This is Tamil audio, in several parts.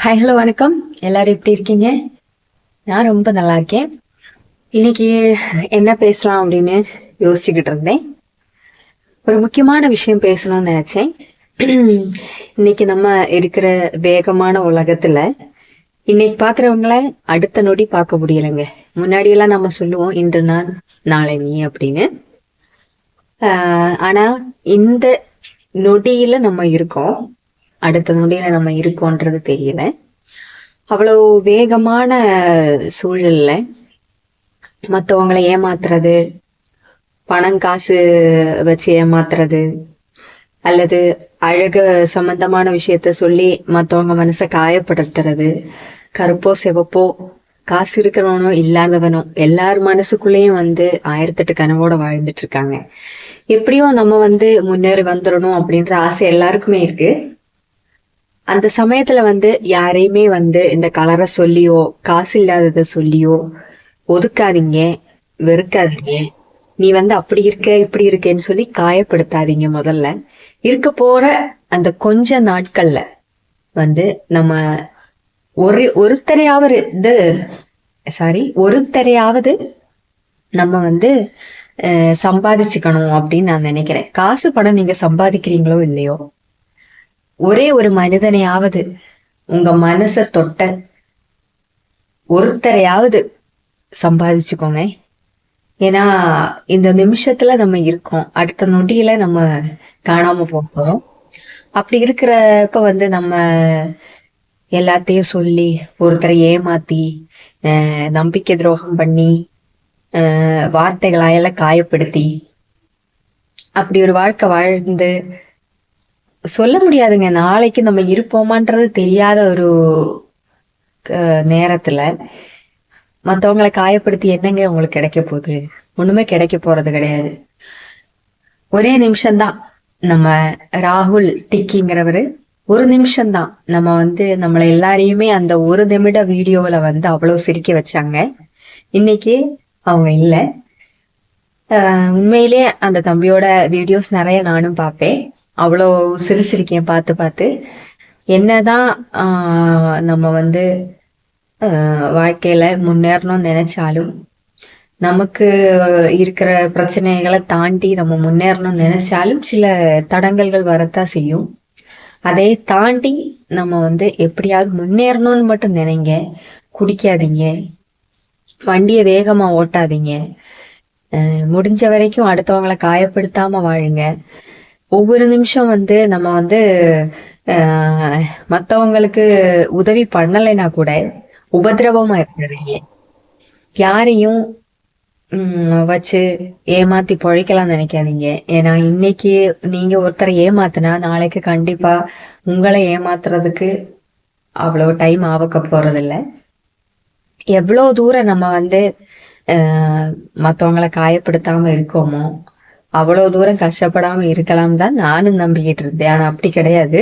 ஹாய் ஹலோ வணக்கம். எல்லாரும் எப்படி இருக்கீங்க? நான் ரொம்ப நல்லா இருக்கேன். இன்னைக்கு என்ன பேசலாம் அப்படின்னு யோசிச்சுக்கிட்டு இருந்தேன். ஒரு முக்கியமான விஷயம் பேசணும்னு நினைச்சேன். இன்னைக்கு நம்ம இருக்கிற வேகமான உலகத்துல இன்னைக்கு பாக்குறவங்கள அடுத்த நொடி பார்க்க முடியலைங்க. முன்னாடி எல்லாம் நம்ம சொல்லுவோம் இன்று நான் நாளை நீ அப்படின்னு. ஆனா இந்த நொடியில நம்ம இருக்கோம், அடுத்த நொடியில நம்ம இருக்கோன்றது தெரியல. அவ்வளவு வேகமான சூழல்ல மத்தவங்களை ஏமாத்துறது, பணம் காசு வச்சு ஏமாத்துறது, அல்லது அழக சம்பந்தமான விஷயத்த சொல்லி மத்தவங்க மனசை காயப்படுத்துறது, கருப்போ சிவப்போ, காசு இருக்கிறவனோ இல்லாதவனோ எல்லார் மனசுக்குள்ளேயும் ஆயிரத்தெட்டு கனவோட வாழ்ந்துட்டு இருக்காங்க. எப்படியும் நம்ம முன்னேறி வந்துடணும் அப்படின்ற ஆசை எல்லாருக்குமே இருக்கு. அந்த சமயத்துல யாரையுமே இந்த கலரை சொல்லியோ காசு இல்லாததை சொல்லியோ ஒதுக்காதீங்க, வெறுக்காதீங்க. நீ அப்படி இருக்க இப்படி இருக்கேன்னு சொல்லி காயப்படுத்தாதீங்க. முதல்ல இருக்க போற அந்த கொஞ்ச நாட்கள்ல நம்ம ஒருத்தரையாவது நம்ம சம்பாதிச்சுக்கணும் அப்படின்னு நான் நினைக்கிறேன். காசு பணம் நீங்க சம்பாதிக்கிறீங்களோ இல்லையோ, ஒரே ஒரு மனிதனையாவது, உங்க மனச தொட்ட ஒருத்தரையாவது சம்பாதிச்சுக்கோங்க. ஏன்னா இந்த நிமிஷத்துல நம்ம இருக்கோம், அடுத்த நொடியில நம்ம காணாம போகிறோம். அப்படி இருக்கிறப்ப நம்ம எல்லாத்தையும் சொல்லி ஒருத்தரை ஏமாத்தி நம்பிக்கை துரோகம் பண்ணி வார்த்தைகளால காயப்படுத்தி அப்படி ஒரு வாழ்க்கை வாழ்ந்து சொல்ல முடியாதுங்க. நாளைக்கு நம்ம இருப்போமான்றது தெரியாத ஒரு நேரத்துல மத்தவங்களை காயப்படுத்தி என்னங்க உங்களுக்கு கிடைக்க போகுது? ஒண்ணுமே கிடைக்க போறது கிடையாது. ஒரே நிமிஷம்தான். நம்ம ராகுல் டிக்கிங்கிறவரு ஒரு நிமிஷம்தான் நம்ம நம்மளை எல்லாரையுமே அந்த ஒரு நிமிட வீடியோல அவ்வளவு சிரிக்க வச்சாங்க. இன்னைக்கு அவங்க இல்ல. உண்மையிலே அந்த தம்பியோட வீடியோஸ் நிறைய நானும் பார்ப்பேன். அவ்வளோ சிரிச்சிருக்கேன் பார்த்து பார்த்து. என்னதான் நம்ம வாழ்க்கையில முன்னேறணும்னு நினைச்சாலும், நமக்கு இருக்கிற பிரச்சனைகளை தாண்டி நம்ம முன்னேறணும்னு நினைச்சாலும் சில தடங்கல்கள் வரத்தான் செய்யும். அதை தாண்டி நம்ம எப்படியாவது முன்னேறணும்னு மட்டும் நினைங்க. குடிக்காதீங்க, வண்டியை வேகமா ஓட்டாதீங்க, முடிஞ்ச வரைக்கும் அடுத்தவங்களை காயப்படுத்தாம வாழுங்க. ஒவ்வொரு நிமிஷம் நம்ம மத்தவங்களுக்கு உதவி பண்ணலைன்னா கூட உபதிரவமா இருக்கிறீங்க. யாரையும் வச்சு ஏமாத்தி பொழைக்கலாம் நினைக்காதீங்க. ஏன்னா இன்னைக்கு நீங்க ஒருத்தரை ஏமாத்தினா நாளைக்கு கண்டிப்பா உங்களை ஏமாத்துறதுக்கு அவ்வளவு டைம் ஆவக்க போறதில்ல. எவ்வளவு தூரம் நம்ம மத்தவங்களை காயப்படுத்தாம இருக்கோமோ அவ்வளவு தூரம் கஷ்டப்படாம இருக்கலாம் தான் நானும் நம்பிக்கிட்டு இருந்தேன். ஆனா அப்படி கிடையாது.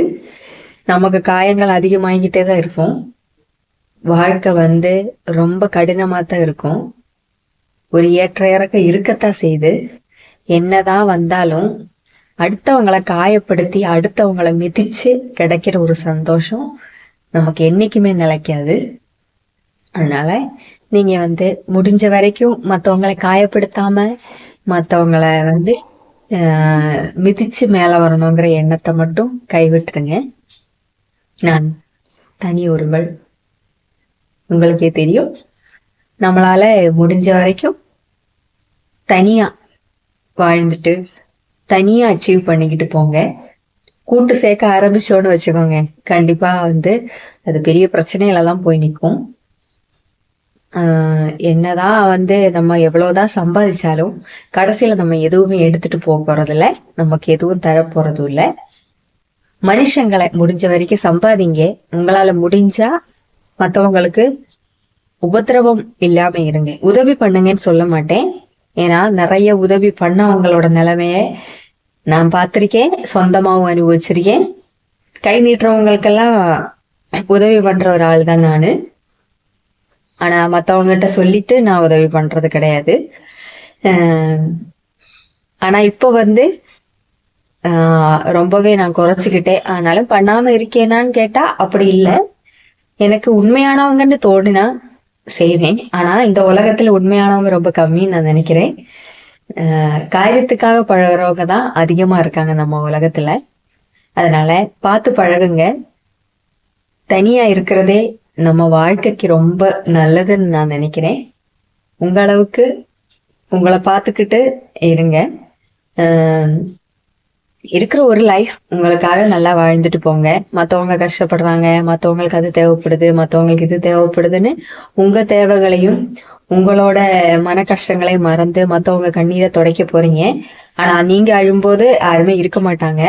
நமக்கு காயங்கள் அதிகமாகிக்கிட்டே தான் இருக்கும். வாழ்க்கை ரொம்ப கடினமா தான் இருக்கும். ஒரு ஏற்ற இறக்க இருக்கத்தான் செய்து. என்னதான் வந்தாலும் அடுத்தவங்களை காயப்படுத்தி அடுத்தவங்களை மிதிச்சு கிடைக்கிற ஒரு சந்தோஷம் நமக்கு என்னைக்குமே நிலைக்காது. அதனால நீங்க முடிஞ்ச வரைக்கும் மத்தவங்களை காயப்படுத்தாம மத்தவங்களை மிதிச்சு மேல வரணுங்கிற எண்ணத்தை மட்டும் கைவிட்டுருங்க. நான் தனி ஒருவள், உங்களுக்கே தெரியும். நம்மளால முடிஞ்ச வரைக்கும் தனியா வாழ்ந்துட்டு தனியா அச்சீவ் பண்ணிக்கிட்டு போங்க. கூட்டு சேர்க்க ஆரம்பிச்சோன்னு வச்சுக்கோங்க, கண்டிப்பா அது பெரிய பிரச்சனையில தான் போய் நிற்கும். என்னதான் நம்ம எவ்வளவுதான் சம்பாதிச்சாலும் கடைசியில நம்ம எதுவுமே எடுத்துட்டு போக போறதில்ல, நமக்கு எதுவும் தர போறதும் இல்லை. மனுஷங்களை முடிஞ்ச வரைக்கும் சம்பாதிங்க. உங்களால முடிஞ்சா மத்தவங்களுக்கு உபத்திரவம் இல்லாம இருங்க. உதவி பண்ணுங்கன்னு சொல்ல மாட்டேன். ஏன்னா நிறைய உதவி பண்ணவங்களோட நிலைமைய நான் பார்த்திருக்கேன், சொந்தமாவும் அனுபவிச்சிருக்கேன். கை நீட்டுறவங்களுக்கெல்லாம் உதவி பண்ற ஒரு ஆள் தான் நானு. ஆனா மத்தவங்ககிட்ட சொல்லிட்டு நான் உதவி பண்றது கிடையாது. ஆனா இப்போ ரொம்பவே நான் குறைச்சிக்கிட்டேன். ஆனாலும் பண்ணாம இருக்கேனான்னு கேட்டா அப்படி இல்லை. எனக்கு உண்மையானவங்கன்னு தோணுனா செய்வேன். ஆனா இந்த உலகத்துல உண்மையானவங்க ரொம்ப கம்மின்னு நான் நினைக்கிறேன். காரியத்துக்காக பழகுறவங்க தான் அதிகமா இருக்காங்க நம்ம உலகத்துல. அதனால பார்த்து பழகுங்க. தனியா இருக்கிறதே நம்ம வாழ்க்கைக்கு ரொம்ப நல்லதுன்னு நான் நினைக்கிறேன். உங்க அளவுக்கு உங்களை பார்த்துக்கிட்டு இருங்க. இருக்கிற ஒரு லைஃப் உங்களுக்காக நல்லா வாழ்ந்துட்டு போங்க. மற்றவங்க கஷ்டப்படுறாங்க, மற்றவங்களுக்கு அது தேவைப்படுது, மற்றவங்களுக்கு இது தேவைப்படுதுன்னு உங்க தேவைகளையும் உங்களோட மன கஷ்டங்களையும் மறந்து மற்றவங்க கண்ணீரை துடைக்க போறீங்க. ஆனா நீங்க அழும்போது யாருமே இருக்க மாட்டாங்க.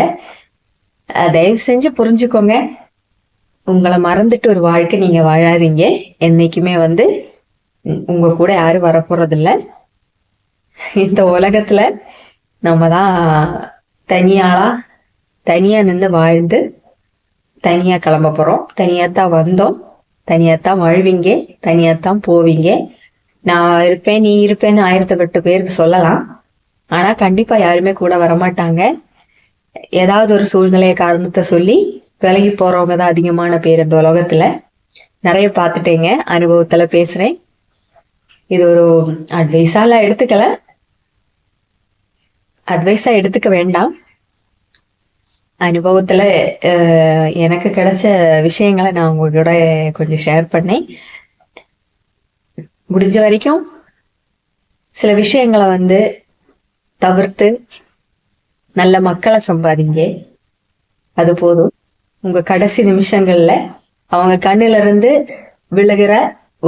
தயவு செஞ்சு புரிஞ்சுக்கோங்க. உங்களை மறந்துட்டு ஒரு வாழ்க்கை நீங்க வாழாதீங்க. என்னைக்குமே உங்க கூட யாரும் வரப்போறதில்ல. இந்த உலகத்துல நம்ம தான் தனியா நின்று வாழ்ந்து தனியா கிளம்ப போறோம். தனியாத்தான் வந்தோம், தனியாத்தான் வாழ்வீங்க, தனியாத்தான் போவீங்க. நான் இருப்பேன், நீ இருப்பேன்னு 1008 பேருக்கு சொல்லலாம். ஆனா கண்டிப்பா யாருமே கூட வரமாட்டாங்க. ஏதாவது ஒரு சூழ்நிலைய காரணத்தை சொல்லி விலகி போறவங்க தான் அதிகமான பேர் இந்த உலகத்துல. நிறைய பார்த்துட்டேங்க, அனுபவத்துல பேசுறேன். இது ஒரு அட்வைஸா எடுத்துக்க வேண்டாம். அனுபவத்துல எனக்கு கிடைச்ச விஷயங்களை நான் உங்க கூட கொஞ்சம் ஷேர் பண்ணேன். முடிஞ்ச வரைக்கும் சில விஷயங்களை தவிர்த்து நல்ல மக்களை சம்பாதிங்க. அது போதும். உங்க கடைசி நிமிஷங்கள்ல அவங்க கண்ணுல இருந்து விழுகிற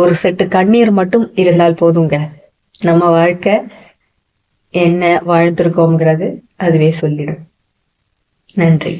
ஒரு செட்டு கண்ணீர் மட்டும் இருந்தால் போதுங்க. நம்ம வாழ்க்கை என்ன வாழ்ந்திருக்கோங்கிறது அதுவே சொல்லிடும். நன்றி.